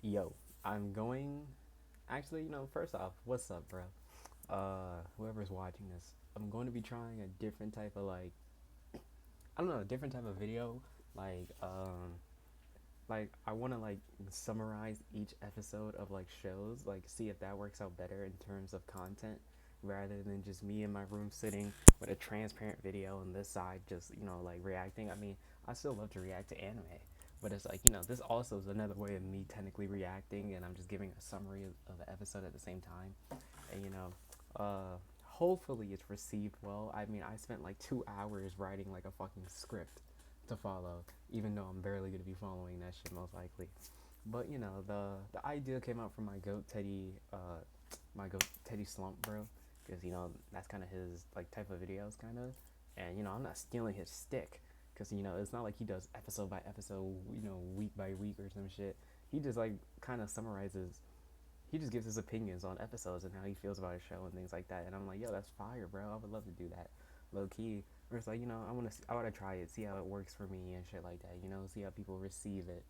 Yo, I'm going. Actually, first off, what's up, bro? Whoever's watching this, I'm going to be trying a different type of I don't know, a different type of video. Like, I want to summarize each episode of shows, see if that works out better in terms of content, rather than just me in my room sitting with a transparent video on this side, just reacting. I mean, I still love to react to anime, but it's this also is another way of me technically reacting, and I'm just giving a summary of the episode at the same time. And hopefully it's received well. I mean, I spent like 2 hours writing like a fucking script to follow, even though I'm barely gonna be following that shit most likely. But the idea came out from my goat Teddy Slump, bro, because that's kind of his type of videos, kind of. And I'm not stealing his stick, because it's not like he does episode by episode, week by week or some shit. He just kind of summarizes. He just gives his opinions on episodes and how he feels about a show and things like that. And I'm like, yo, that's fire, bro. I would love to do that, low key. Or it's like, I wanna try it, see how it works for me and shit like that. See how people receive it.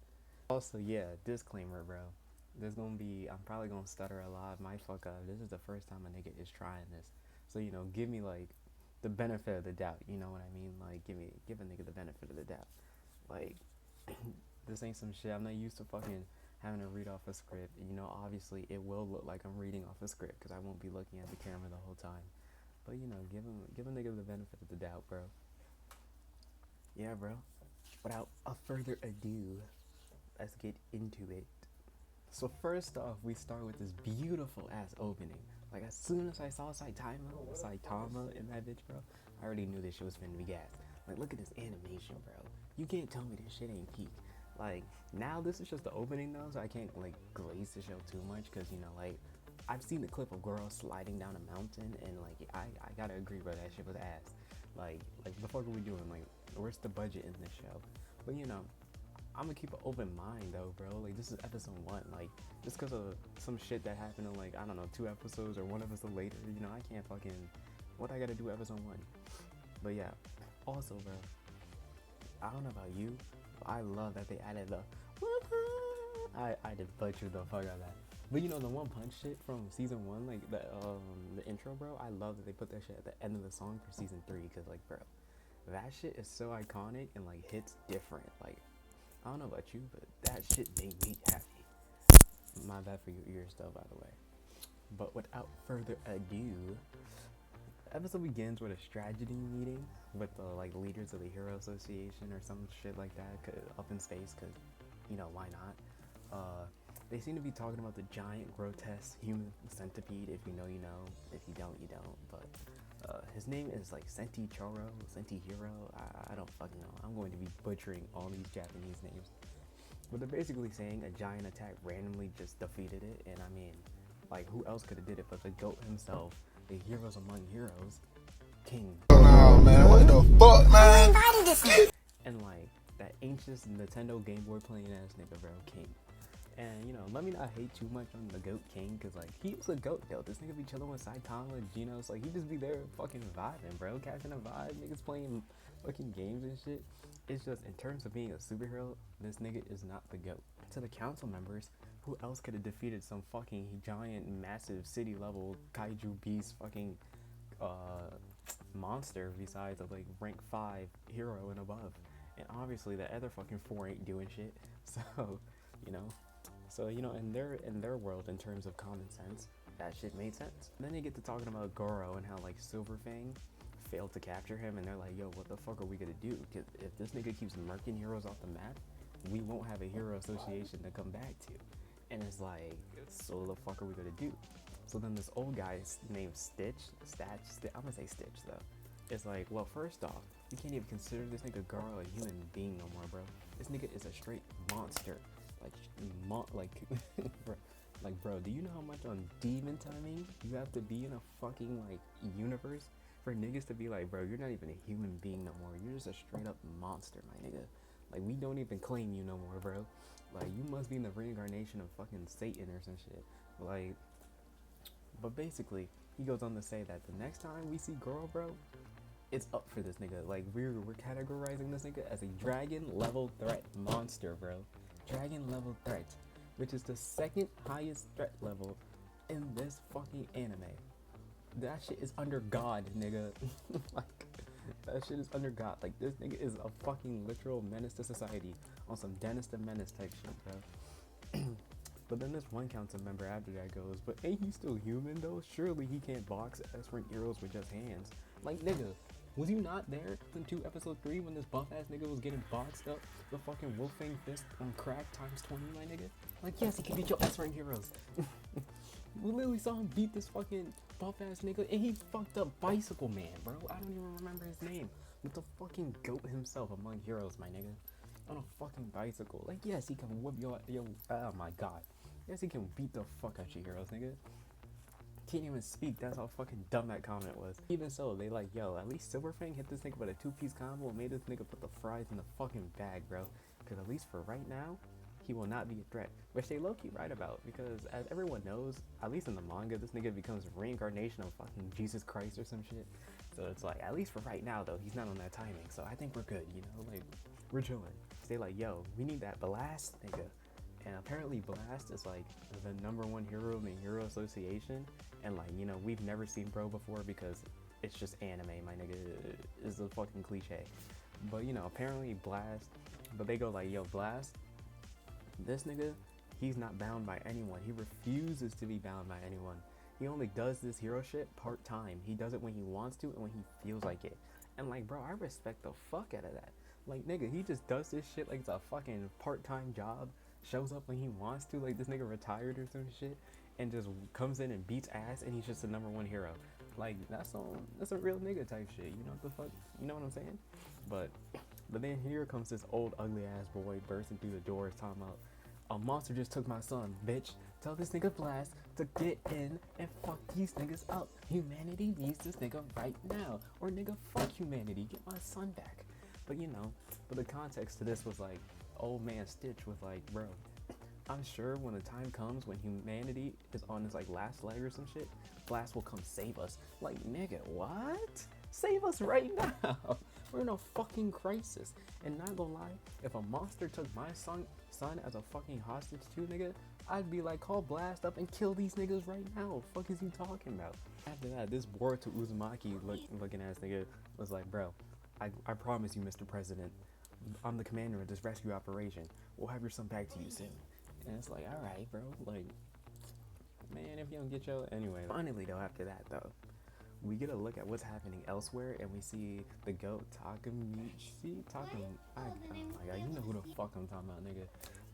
Also, yeah, disclaimer, bro. I'm probably gonna stutter a lot. My fuck up. This is the first time a nigga is trying this. So, give me the benefit of the doubt. You know what I mean? Like, give a nigga the benefit of the doubt. Like, this ain't some shit. I'm not used to fucking having to read off a script. Obviously it will look like I'm reading off a script because I won't be looking at the camera the whole time. But give a nigga the benefit of the doubt, bro. Yeah, bro. Without a further ado, let's get into it. So first off, we start with this beautiful ass opening. Like, as soon as I saw Saitama in that bitch, bro, I already knew this shit was finna be gas. Like, look at this animation, bro. You can't tell me this shit ain't peak. Like, now this is just the opening though, so I can't glaze the show too much, because I've seen the clip of girls sliding down a mountain, and I gotta agree, bro, that shit was ass. Like the fuck are we doing? Like, where's the budget in this show? But I'm gonna keep an open mind though, bro. Like, this is episode 1. Like, just because of some shit that happened in I don't know, 2 episodes or 1 episode later, I can't fucking, what I gotta do episode 1. But yeah, also, bro, I don't know about you, but I love that they added the I did butcher the fuck out of that. But the One Punch shit from season 1, like the intro, bro, I love that they put that shit at the end of the song for season 3, because bro, that shit is so iconic and hits different. Like, I don't know about you, but that shit made me happy. My bad for your ears, though, by the way. But without further ado, the episode begins with a strategy meeting with the leaders of the Hero Association or some shit like that, up in space, because why not? They seem to be talking about the giant, grotesque human centipede. If you know, you know. If you don't, you don't. But his name is Senti Choro, Senti Hero. I don't fucking know. I'm going to be butchering all these Japanese names. But they're basically saying a giant attack randomly just defeated it. And I mean, who else could have did it but the GOAT himself, the heroes among heroes, King. Oh man, what the fuck, man? And that ancient Nintendo Game Boy playing ass nigga, bro, King. And let me not hate too much on the GOAT King, because he was a GOAT though. This nigga be chilling with Saitama and Genos. He just be there fucking vibing, bro, catching a vibe. Niggas playing fucking games and shit. It's just, in terms of being a superhero, this nigga is not the GOAT. To the council members, who else could have defeated some fucking giant, massive city level kaiju beast fucking monster besides a rank 5 hero and above? And obviously the other fucking 4 ain't doing shit. So in their world, in terms of common sense, that shit made sense. And then they get to talking about Goro and how Silverfang failed to capture him, and they're like, yo, what the fuck are we gonna do? Because if this nigga keeps murking heroes off the map, we won't have a hero association to come back to. And it's like, so what the fuck are we gonna do? So then this old guy named I'm gonna say Stitch though. It's like, well, first off, you can't even consider this nigga Garo a human being no more, bro. This nigga is a straight monster. Bro, do you know how much on demon timing you have to be in a fucking universe for niggas to be like, bro, you're not even a human being no more. You're just a straight up monster, my nigga. We don't even claim you no more, bro. You must be in the reincarnation of fucking Satan or some shit. But basically, he goes on to say that the next time we see Girl, bro, it's up for this nigga. We're categorizing this nigga as a dragon level threat monster, bro. Dragon level threat. which is the second highest threat level in this fucking anime. That shit is under God, nigga. Like, that shit is under God. Like, this nigga is a fucking literal menace to society on some Dennis the Menace type shit, bro. But then this one council member after that goes, but ain't he still human though? Surely he can't box S-rank heroes with just hands. Like, nigga, was you not there in episode 3 when this buff ass nigga was getting boxed up the fucking Wolfang fist on crack times 20, my nigga? Like, yes, he can beat your S-rank heroes. We literally saw him beat this fucking buff ass nigga, and he fucked up Bicycle Man, bro. I don't even remember his name. With the fucking goat himself among heroes, my nigga. On a fucking bicycle. Like, yes, he can whoop your oh my god. Yes, he can beat the fuck out your heroes, nigga. Can't even speak. That's how fucking dumb that comment was. Even so, they like, yo, at least Silverfang hit this nigga with a 2-piece combo and made this nigga put the fries in the fucking bag, bro. Because at least for right now, he will not be a threat. Which they low-key right about, because as everyone knows, at least in the manga, this nigga becomes a reincarnation of fucking Jesus Christ or some shit. So it's like, at least for right now though, he's not on that timing. So I think we're good, you know, like, we're chilling. They like, yo, we need that Blast nigga. And apparently Blast is like the #1 hero in the Hero Association. And like, you know, we've never seen bro before because it's just anime, my nigga, is a fucking cliche. But you know, apparently Blast, but they go like, yo, Blast, this nigga, he's not bound by anyone. He refuses to be bound by anyone. He only does this hero shit part-time. He does it when he wants to and when he feels like it. And like, bro, I respect the fuck out of that. Like, nigga, he just does this shit like it's a fucking part-time job. Shows up when he wants to, like this nigga retired or some shit, and just comes in and beats ass, and he's just the #1 hero. Like, that's a real nigga type shit. You know what the fuck? You know what I'm saying? But then here comes this old ugly ass boy bursting through the doors talking about, a monster just took my son, bitch. Tell this nigga Blast to get in and fuck these niggas up. Humanity needs this nigga right now. Or nigga, fuck humanity. Get my son back. But you know, but the context to this was like, old man Stitch was like, bro, I'm sure when the time comes when humanity is on its like last leg or some shit, Blast will come save us. Like, nigga, what? Save us right now. We're in a fucking crisis. And not gonna lie, if a monster took my son as a fucking hostage too, nigga, I'd be like, call Blast up and kill these niggas right now. Fuck is you talking about? After that, this Boruto Uzumaki looking ass nigga was like, bro, I promise you, Mr. President, I'm the commander of this rescue operation. We'll have your son back to you soon. And it's like, alright, bro. Like, man, if you don't get your... Anyway, finally, though, after that, though, we get a look at what's happening elsewhere, and we see the goat Takamichi. Oh my god, you know who the fuck I'm talking about, nigga.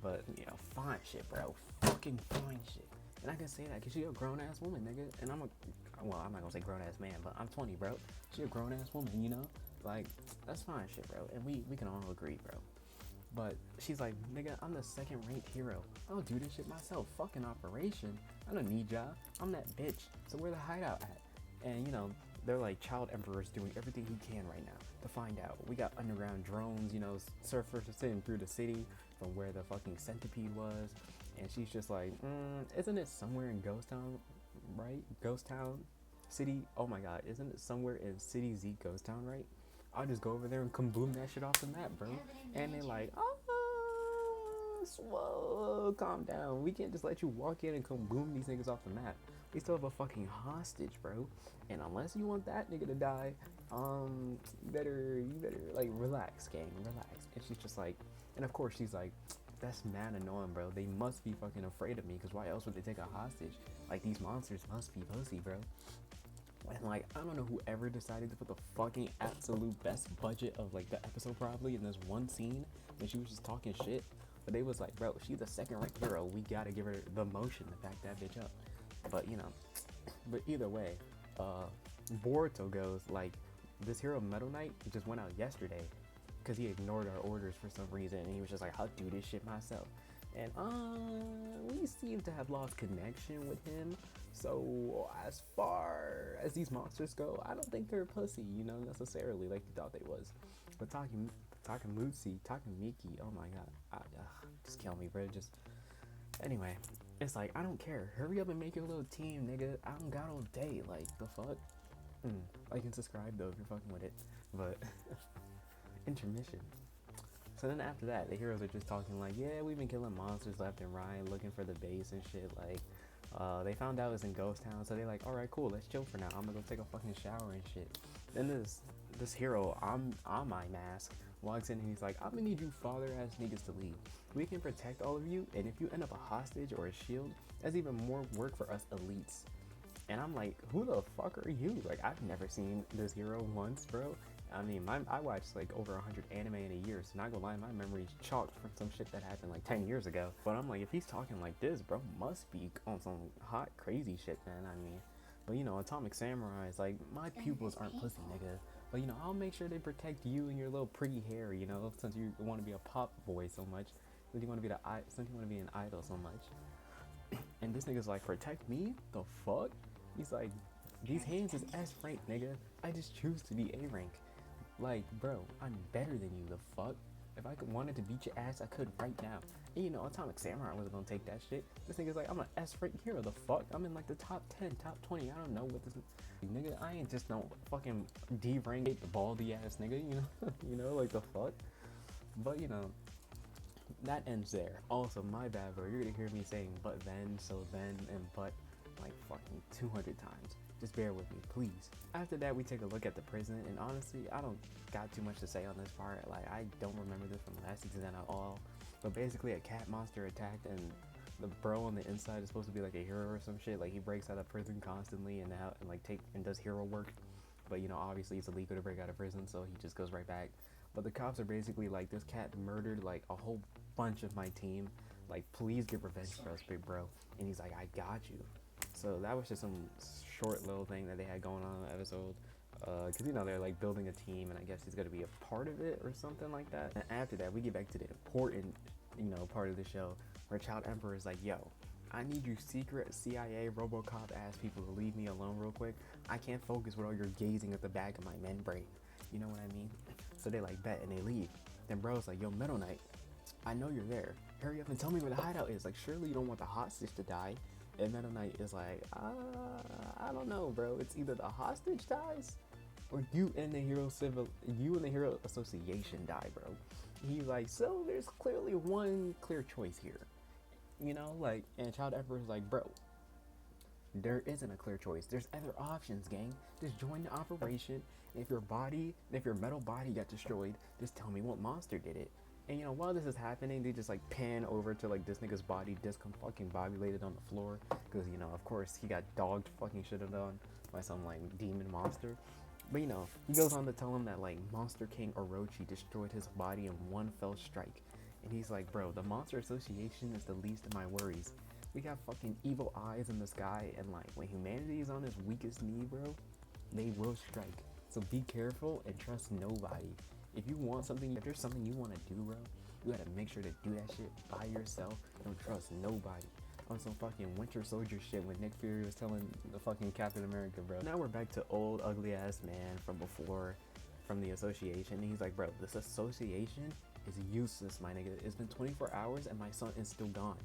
But, you know, fine shit, bro. Fucking fine shit. And I can say that because she a grown-ass woman, nigga. And I'm not gonna say grown-ass man, but I'm 20, bro. She a grown-ass woman, you know? Like, that's fine shit, bro. And we can all agree, bro. But she's like, nigga, I'm the second-ranked hero. I'll do this shit myself. Fucking operation. I don't need y'all. I'm that bitch. So where the hideout at? And, you know, they're like child emperors doing everything he can right now to find out. We got underground drones, you know, surfers sitting through the city from where the fucking centipede was. And she's just like, isn't it somewhere in Ghost Town, right? Ghost Town City? Oh my god, isn't it somewhere in City Z Ghost Town, right? I'll just go over there and kaboom that shit off the map, bro. And they're like, oh, whoa, calm down. We can't just let you walk in and kaboom these niggas off the map. We still have a fucking hostage, bro. And unless you want that nigga to die, you better like relax, gang, relax. And she's just like, and of course she's like, that's mad annoying, bro. They must be fucking afraid of me, because why else would they take a hostage? Like, these monsters must be pussy, bro. And like, I don't know whoever decided to put the fucking absolute best budget of like the episode probably in this one scene when she was just talking shit. But they was like, bro, she's the second-ranked hero. We gotta give her the motion to back that bitch up. But you know, but either way, Boruto goes like, this hero Metal Knight just went out yesterday because he ignored our orders for some reason, and he was just like, I'll do this shit myself. And we seem to have lost connection with him. So as far as these monsters go, I don't think they're pussy, you know, necessarily like you thought they was. But Takamiki, oh my god, just kill me, bro. Just anyway, it's like, I don't care. Hurry up and make your little team, nigga. I don't got all day. Like, the fuck. Like and subscribe though if you're fucking with it. But intermission. So then after that, the heroes are just talking like, yeah, we've been killing monsters left and right, looking for the base and shit. Like, they found out it was in Ghost Town, so they're like, all right, cool, let's chill for now. I'm gonna go take a fucking shower and shit. Then this hero on my mask walks in and he's like, I'm gonna need you father ass niggas to leave. We can protect all of you, and if you end up a hostage or a shield, that's even more work for us elites. And I'm like, who the fuck are you? Like, I've never seen this hero once, bro. I mean, I watched like over 100 anime in a year, so not gonna lie, my memory's chalked from some shit that happened like 10 years ago. But I'm like, if he's talking like this, bro, must be on some hot, crazy shit, man. I mean, but you know, Atomic Samurai is like, my pupils aren't pussy, nigga. But you know, I'll make sure they protect you and your little pretty hair, you know, since you want to be a pop boy so much, since you want to be an idol so much. And this nigga's like, protect me? The fuck? He's like, these hands is S rank, nigga. I just choose to be A rank. Like, bro, I'm better than you, the fuck? If I wanted to beat your ass, I could right now. And you know, Atomic Samurai wasn't gonna take that shit. This nigga's like, I'm an S rank hero, the fuck? I'm in like the top 10, top 20, I don't know what this is. Nigga, I ain't just no fucking D rank, the baldy ass nigga, you know? You know, like the fuck? But you know, that ends there. Also, my bad, bro. You're gonna hear me saying but then, so then, and but like fucking 200 times. Just bear with me, please. After that, we take a look at the prison, and honestly, I don't got too much to say on this part. Like, I don't remember this from last season at all. But basically, a cat monster attacked, and the bro on the inside is supposed to be like a hero or some shit. Like, he breaks out of prison constantly and does hero work. But you know, obviously, it's illegal to break out of prison, so he just goes right back. But the cops are basically like, this cat murdered like a whole bunch of my team. Like, please get revenge for us, big bro. And he's like, I got you. So that was just some short little thing that they had going on in the episode. Because, you know, they're like building a team, and I guess he's going to be a part of it or something like that. And after that, we get back to the important, you know, part of the show where Child Emperor is like, yo, I need you secret CIA Robocop ass people to leave me alone real quick. I can't focus with all your gazing at the back of my membrane. You know what I mean? So they like bet and they leave. Then bro's like, yo, Metal Knight, I know you're there. Hurry up and tell me where the hideout is. Like, surely you don't want the hostage to die. And Metal Knight is like, I don't know, bro. It's either the hostage dies or you and the Hero Association die, bro. He's like, so there's clearly one clear choice here. You know, like, and Child Emperor's like, bro, there isn't a clear choice. There's other options, gang. Just join the operation. If your metal body got destroyed, just tell me what monster did it. And you know, while this is happening, they just like pan over to like this nigga's body, fucking bobulated on the floor. Because, you know, of course, he got dogged fucking shitted on by some like demon monster. But you know, he goes on to tell him that like Monster King Orochi destroyed his body in one fell strike. And he's like, bro, the Monster Association is the least of my worries. We got fucking evil eyes in the sky, and like when humanity is on its weakest knee, bro, they will strike. So be careful and trust nobody. If you want something, if there's something you want to do, bro, you gotta make sure to do that shit by yourself. Don't trust nobody. On some fucking Winter Soldier shit when Nick Fury was telling the fucking Captain America, bro. Now we're back to old ugly ass man from before, from the association. And he's like, bro, this association is useless, my nigga. It's been 24 hours and my son is still gone.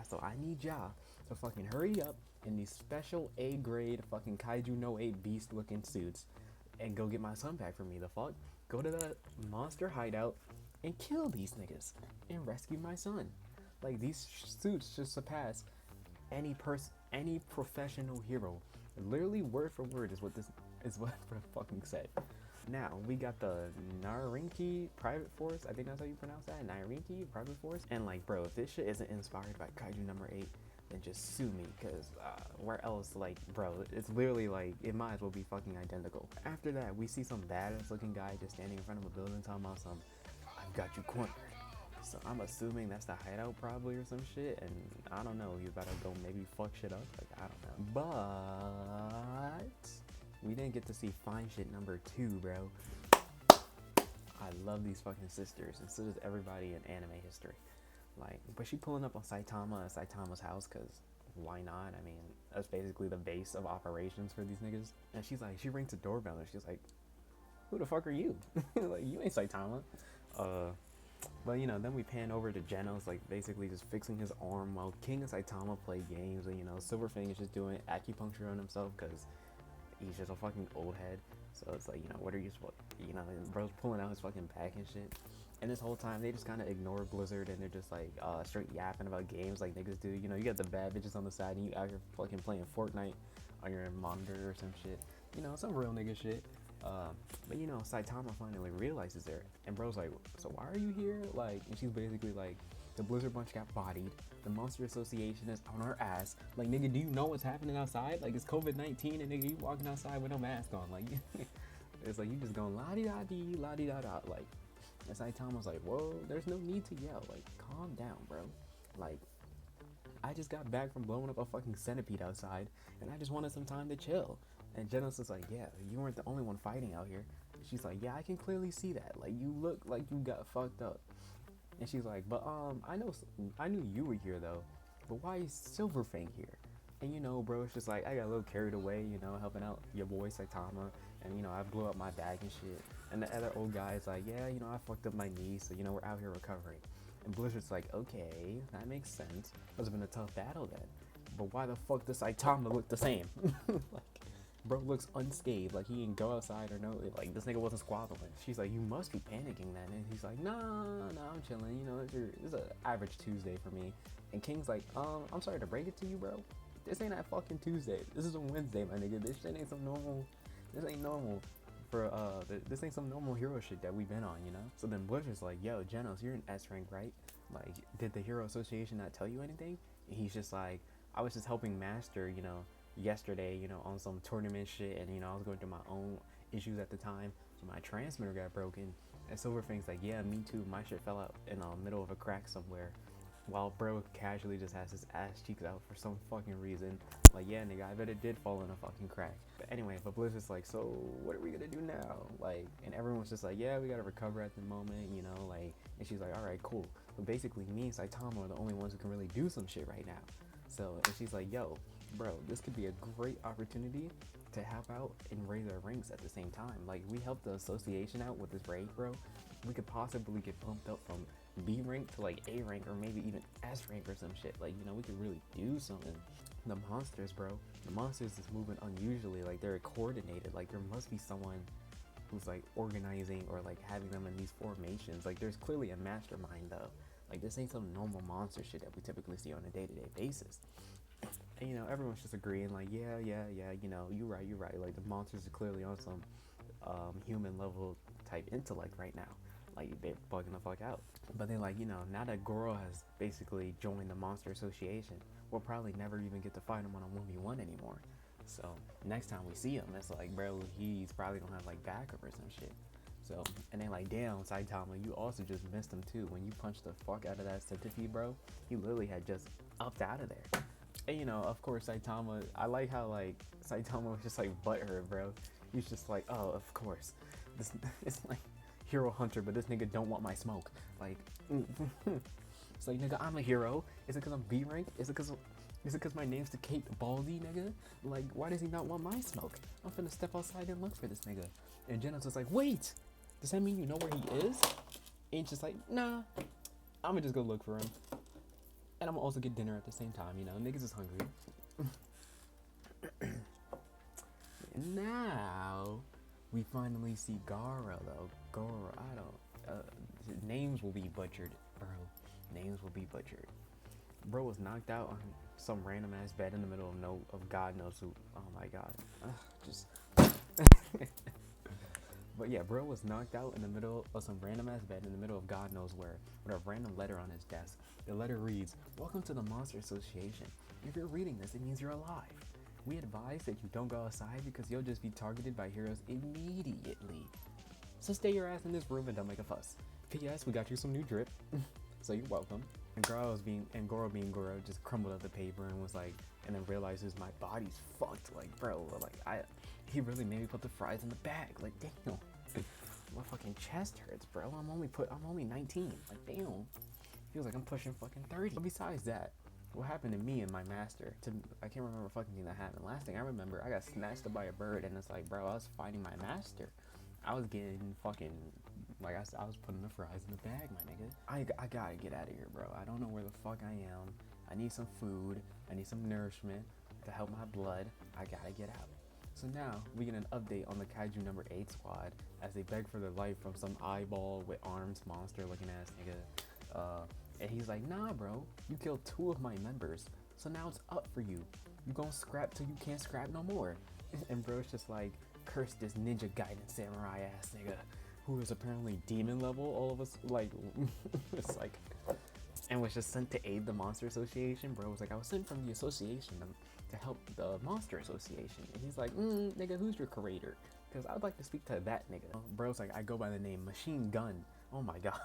So I need y'all to fucking hurry up in these special A grade fucking Kaiju No 8 beast looking suits and go get my son back for me. The fuck? Go to the monster hideout and kill these niggas and rescue my son. Like, these suits just surpass any professional hero. Literally word for word is what I fucking said. Now we got the Narinki Private Force. I think that's how you pronounce that. Narinki Private Force. And like, bro, if this shit isn't inspired by Kaiju number 8, then just sue me, because where else? Like, bro, it's literally like, it might as well be fucking identical. After that, we see some badass looking guy just standing in front of a building talking about some, I've got you cornered. So I'm assuming that's the hideout probably or some shit, and I don't know, he's about to go maybe fuck shit up, like, I don't know. But we didn't get to see fine shit number 2, bro. I love these fucking sisters, and so does everybody in anime history. Like, but she pulling up on Saitama at Saitama's house, because why not? I mean, that's basically the base of operations for these niggas. And she's like, she rings the doorbell, and she's like, who the fuck are you? Like, you ain't Saitama. But you know, then we pan over to Genos, like basically just fixing his arm while King and Saitama play games. And you know, Silverfang is just doing acupuncture on himself because he's just a fucking old head. So it's like, you know, what are you supposed, you know, bro's pulling out his fucking back and shit. And this whole time, they just kind of ignore Blizzard and they're just like straight yapping about games like niggas do. You know, you got the bad bitches on the side and you out here fucking playing Fortnite on your monitor or some shit. You know, some real nigga shit. But you know, Saitama finally realizes her, and bro's like, so why are you here? Like, and she's basically like, the Blizzard bunch got bodied. The Monster Association is on our ass. Like, nigga, do you know what's happening outside? Like, it's COVID-19 and nigga, you walking outside with no mask on. Like, it's like you just going la-di-da-dee, la-di-da-da. Like, and Saitama's like, whoa, there's no need to yell. Like, calm down, bro. Like, I just got back from blowing up a fucking centipede outside, and I just wanted some time to chill. And Genos is like, yeah, you weren't the only one fighting out here. She's like, yeah, I can clearly see that. Like, you look like you got fucked up. And she's like, but I knew you were here though. But why is Silverfang here? And you know, bro, it's just like, I got a little carried away, you know, helping out your boy Saitama. And you know, I blew up my bag and shit. And the other old guy is like, yeah, you know, I fucked up my knee, so you know, we're out here recovering. And Blizzard's like, okay, that makes sense. Must have been a tough battle then. But why the fuck does Saitama look the same? Like, bro looks unscathed, like he didn't go outside or no, like this nigga wasn't squabbling. She's like, you must be panicking then. And he's like, nah, I'm chilling, you know, it's an average Tuesday for me. And King's like, I'm sorry to break it to you, bro. This ain't that fucking Tuesday. This is a Wednesday, my nigga. This shit ain't some normal, this ain't normal for, this ain't some normal hero shit that we've been on, you know? So then Blizzard's like, yo, Genos, you're an S rank, right? Like, did the Hero Association not tell you anything? And he's just like, I was just helping Master, you know, yesterday, you know, on some tournament shit, and you know, I was going through my own issues at the time, so my transmitter got broken. And Silverfang's like, yeah, me too, my shit fell out in the middle of a crack somewhere, while bro casually just has his ass cheeks out for some fucking reason. Like, yeah, nigga, I bet it did fall in a fucking crack. But anyway, but Blizzard's like, so what are we gonna do now? Like, and everyone's just like, yeah, we gotta recover at the moment, you know, like, and she's like, all right, cool. But basically, me and Saitama are the only ones who can really do some shit right now. So, and she's like, yo, bro, this could be a great opportunity to help out and raise our ranks at the same time. Like, we helped the association out with this raid, bro. We could possibly get bumped up from B rank to like A rank, or maybe even S rank or some shit. Like, you know, we could really do something. The monsters, bro, the monsters is moving unusually. Like, they're coordinated. Like, there must be someone who's like organizing or like having them in these formations. Like, there's clearly a mastermind though. Like, this ain't some normal monster shit that we typically see on a day-to-day basis. And you know, everyone's just agreeing like, yeah, you know, you're right. Like, the monsters are clearly on some human level type intellect right now. Like, they're bugging the fuck out. But then, like, you know, now that Goro has basically joined the Monster Association, we'll probably never even get to fight him on a 1v1 anymore. So next time we see him, it's like, bro, he's probably gonna have like backup or some shit. So, and then like, damn, Saitama, you also just missed him too. When you punched the fuck out of that centipede, bro, he literally had just upped out of there. And you know, of course, Saitama, I like how like Saitama was just like butthurt, bro. He's just like, oh, of course, this it's like hero hunter, but this nigga don't want my smoke. Like, it's like, nigga, I'm a hero. Is it because I'm B rank? Is it because my name's the Kate Baldy, nigga? Like, why does he not want my smoke? I'm finna step outside and look for this nigga. And Genos is like, wait, does that mean you know where he is? And he's just like, nah, I'm gonna just go look for him. And I'm gonna also get dinner at the same time, you know, niggas is hungry. And now, we finally see Goro, though. Goro, names will be butchered, bro. Names will be butchered. Bro was knocked out on some random ass bed in the middle of God knows who. Oh my god. But yeah, bro was knocked out in the middle of some random ass bed in the middle of God knows where, with a random letter on his desk. The letter reads, "Welcome to the Monster Association. If you're reading this, it means you're alive. We advise that you don't go outside because you'll just be targeted by heroes immediately. So stay your ass in this room and don't make a fuss. P.S. We got you some new drip." So you're welcome. And Goro being Goro just crumbled up the paper and was like, and then realizes my body's fucked. Like, bro, like he really made me put the fries in the bag. Like, damn, my fucking chest hurts, bro. I'm only 19. Like, damn, feels like I'm pushing fucking 30. But besides that, what happened to me and my master? I can't remember fucking thing that happened. Last thing I remember, I got snatched up by a bird, and it's like, bro, I was fighting my master. I was getting fucking, like I was putting the fries in the bag, my nigga. I gotta get out of here, bro. I don't know where the fuck I am. I need some food. I need some nourishment to help my blood. I gotta get out. So now we get an update on the Kaiju number 8 squad as they beg for their life from some eyeball with arms monster looking ass nigga. And he's like, nah bro, you killed 2 of my members, so now it's up for you. You gon' scrap till you can't scrap no more. And bro's just like, curse this ninja gaiden samurai ass nigga, who is apparently demon level, all of us, like, it's like, and was just sent to aid the Monster Association. Bro was like, I was sent from the association to help the Monster Association. And he's like, nigga, who's your curator? Because I'd like to speak to that nigga. Bro's like, I go by the name Machine Gun. Oh my god.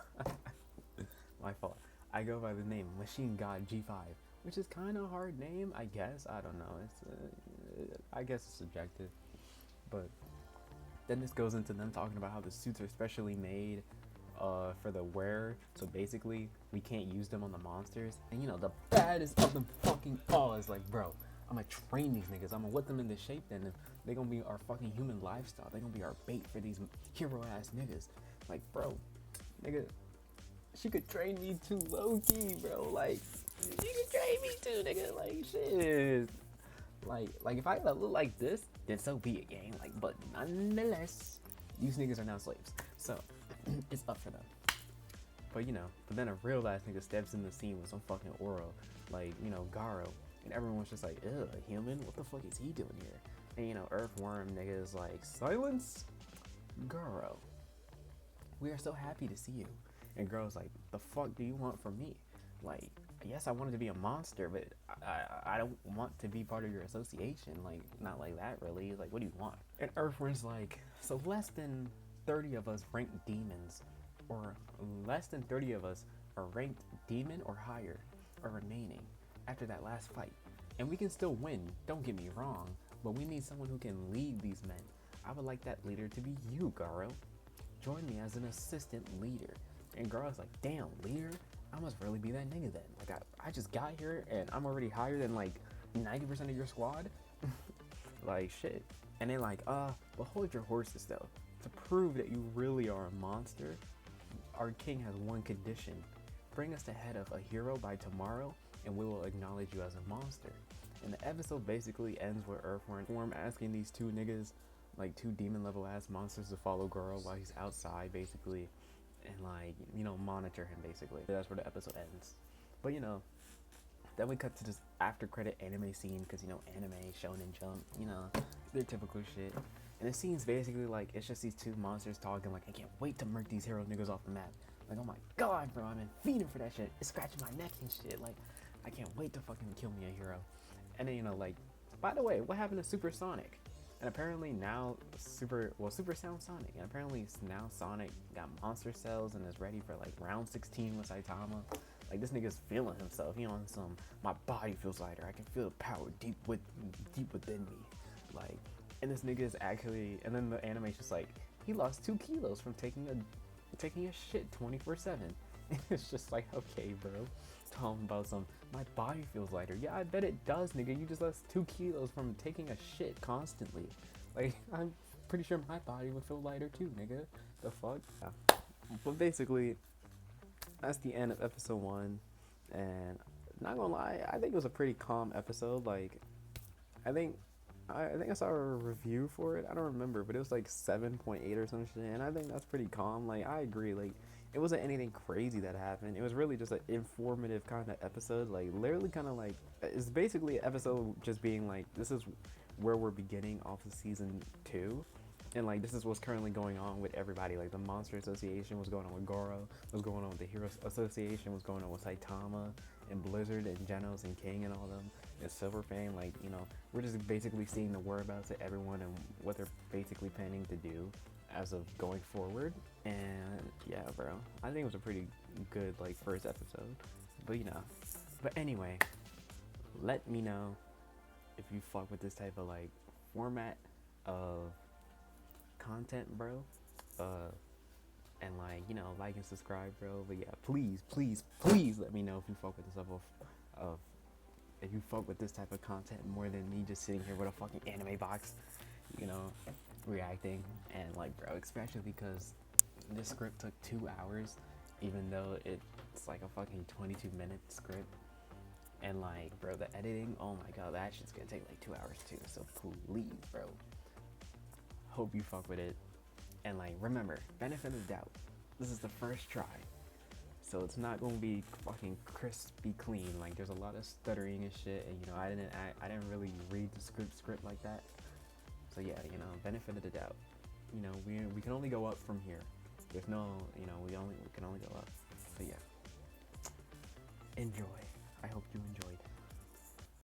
My fault. I go by the name Machine God G5, which is kind of a hard name, I guess. I don't know. It's I guess it's subjective. But then this goes into them talking about how the suits are specially made for the wearer, so basically we can't use them on the monsters. And you know, the baddest of them fucking all is like, bro, I'm gonna train these niggas, I'm gonna whip them into shape, then they gonna be our fucking human livestock, they gonna be our bait for these hero ass niggas. Like, bro, nigga, she could train me too, low key, bro. Like, she could train me too, nigga. Like, shit. Like if I gotta look like this, then so be it, gang. Like, but nonetheless, these niggas are now slaves, so it's up for them. But you know, but then a real ass nigga steps in the scene with some fucking aura, like, you know, Garo, and everyone's just like, ugh, a human? What the fuck is he doing here? And you know, Earthworm nigga is like, silence, Garo. We are so happy to see you. And Garo's like, the fuck do you want from me? Like, yes, I wanted to be a monster, but I don't want to be part of your association. Like, not like that, really. Like, what do you want? And Earthworm's like, so less than 30 of us ranked demons, or less than 30 of us are ranked demon or higher, are remaining after that last fight. And we can still win, don't get me wrong, but we need someone who can lead these men. I would like that leader to be you, Garo. Join me as an assistant leader. And Garo's like, damn, leader? I must really be that nigga then. Like, I just got here and I'm already higher than like 90% of your squad? Like, shit. And they're like, but hold your horses though. To prove that you really are a monster, our king has one condition. Bring us the head of a hero by tomorrow and we will acknowledge you as a monster. And the episode basically ends with Earthworm asking these 2 niggas, like 2 demon level ass monsters, to follow Garo while he's outside basically. And like, you know, monitor him basically. That's where the episode ends. But you know, then we cut to this after credit anime scene, because you know, anime, Shonen Jump, you know, their typical shit. And the scene's basically like, it's just these 2 monsters talking like, I can't wait to murk these hero niggas off the map. Like, oh my god, bro, I've been feeding for that shit. It's scratching my neck and shit. Like, I can't wait to fucking kill me a hero. And then, you know, like, by the way, what happened to Super Sonic? And apparently now Super Sound Sonic, and apparently now Sonic got monster cells and is ready for like round 16 with Saitama. Like, this nigga's feeling himself, you know, on some, my body feels lighter, I can feel the power deep within me. Like, and this nigga is actually, and then the animation's just like, he lost 2 kilos from taking a shit 24/7. It's just like, okay, bro, talking about some, my body feels lighter. Yeah, I bet it does, nigga. You just lost 2 kilos from taking a shit constantly. Like, I'm pretty sure my body would feel lighter too, nigga. The fuck? Yeah. But basically, that's the end of episode 1. And not gonna lie, I think it was a pretty calm episode. Like, I think I saw a review for it. I don't remember, but it was like 7.8 or some shit. And I think that's pretty calm. Like, I agree. Like, it wasn't anything crazy that happened. It was really just an informative kind of episode. Like, literally kind of like, it's basically an episode just being like, this is where we're beginning off of season 2. And like, this is what's currently going on with everybody. Like, the Monster Association was going on with Goro, what's going on with the Hero Association, what's going on with Saitama and Blizzard and Genos and King and all them, and Silverfang. Like, you know, we're just basically seeing the whereabouts of everyone and what they're basically planning to do as of going forward. And yeah, bro, I think it was a pretty good like first episode. But you know, but anyway, let me know if you fuck with this type of like format of content, bro. And like, you know, like and subscribe, bro. But yeah, please let me know if you fuck with this level of if you fuck with this type of content more than me just sitting here with a fucking anime box, you know, reacting. And like, bro, especially because this script took 2 hours, even though it's like a fucking 22-minute script. And like, bro, the editing, oh my god, that shit's gonna take like 2 hours too. So please, bro, Hope you fuck with it. And like, remember, benefit of the doubt. This is the first try, so it's not gonna be fucking crispy clean. Like, there's a lot of stuttering and shit, and you know, I didn't really read the script like that. So yeah, you know, benefit of the doubt. You know, we can only go up from here. There's no, you know, we can only go up. So yeah, enjoy.